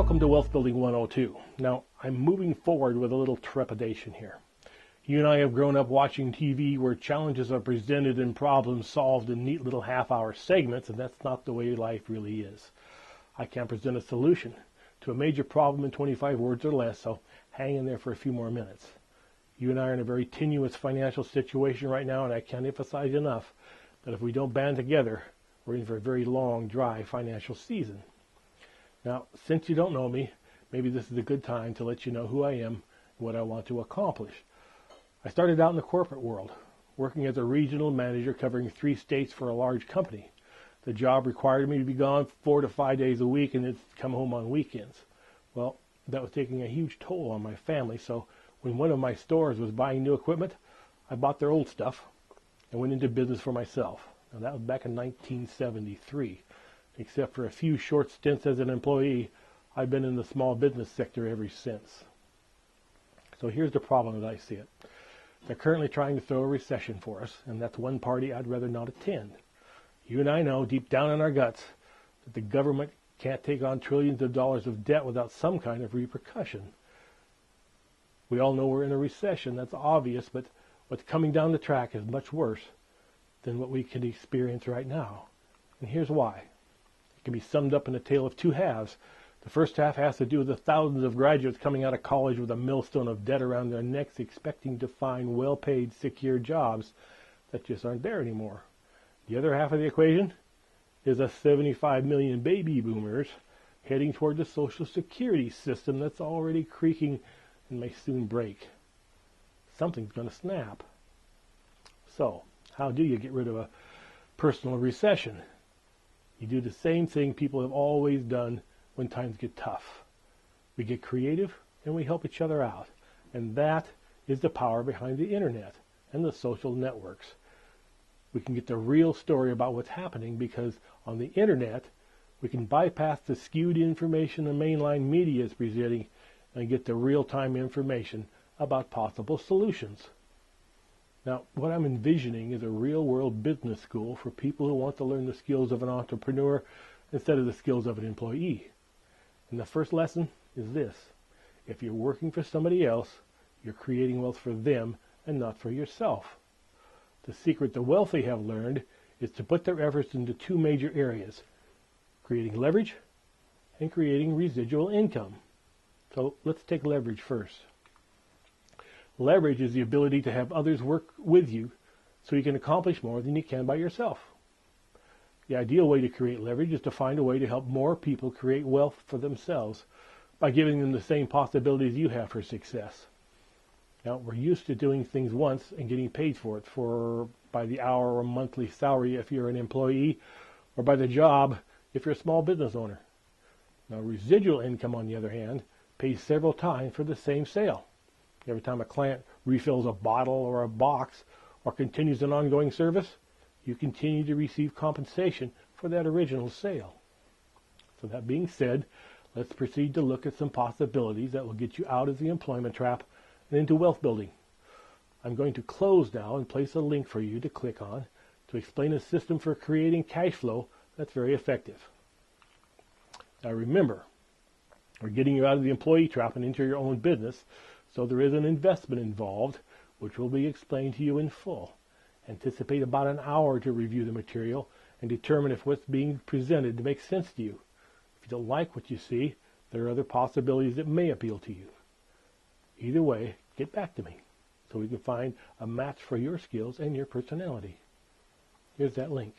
Welcome to Wealth Building 102. Now, I'm moving forward with a little trepidation here. You and I have grown up watching TV where challenges are presented and problems solved in neat little half-hour segments, and that's not the way life really is. I can't present a solution to a major problem in 25 words or less, so hang in there for a few more minutes. You and I are in a very tenuous financial situation right now, and I can't emphasize enough that if we don't band together, we're in for a very long, dry financial season. Now, since you don't know me, maybe this is a good time to let you know who I am and what I want to accomplish. I started out in the corporate world, working as a regional manager covering 3 states for a large company. The job required me to be gone 4 to 5 days a week and then come home on weekends. Well, that was taking a huge toll on my family, so when one of my stores was buying new equipment, I bought their old stuff and went into business for myself. Now, that was back in 1973. Except for a few short stints as an employee, I've been in the small business sector ever since. So here's the problem as I see it. They're currently trying to throw a recession for us, and that's one party I'd rather not attend. You and I know deep down in our guts that the government can't take on trillions of dollars of debt without some kind of repercussion. We all know we're in a recession, that's obvious, but what's coming down the track is much worse than what we can experience right now. And here's why. It can be summed up in a tale of 2 halves. The first half has to do with the thousands of graduates coming out of college with a millstone of debt around their necks, expecting to find well-paid, secure jobs that just aren't there anymore. The other half of the equation is a 75 million baby boomers heading toward the Social Security system that's already creaking and may soon break. Something's going to snap. So, how do you get rid of a personal recession? You do the same thing people have always done when times get tough. We get creative and we help each other out. And that is the power behind the internet and the social networks. We can get the real story about what's happening because on the internet, we can bypass the skewed information the mainline media is presenting and get the real-time information about possible solutions. Now, what I'm envisioning is a real-world business school for people who want to learn the skills of an entrepreneur instead of the skills of an employee. And the first lesson is this. If you're working for somebody else, you're creating wealth for them and not for yourself. The secret the wealthy have learned is to put their efforts into 2 major areas, creating leverage and creating residual income. So let's take leverage first. Leverage is the ability to have others work with you so you can accomplish more than you can by yourself. The ideal way to create leverage is to find a way to help more people create wealth for themselves by giving them the same possibilities you have for success. Now, we're used to doing things once and getting paid for it by the hour or monthly salary if you're an employee, or by the job if you're a small business owner. Now, residual income, on the other hand, pays several times for the same sale. Every time a client refills a bottle or a box or continues an ongoing service, you continue to receive compensation for that original sale. So that being said, let's proceed to look at some possibilities that will get you out of the employment trap and into wealth building. I'm going to close now and place a link for you to click on to explain a system for creating cash flow that's very effective. Now remember, we're getting you out of the employee trap and into your own business, so there is an investment involved, which will be explained to you in full. Anticipate about an hour to review the material and determine if what's being presented makes sense to you. If you don't like what you see, there are other possibilities that may appeal to you. Either way, get back to me so we can find a match for your skills and your personality. Here's that link.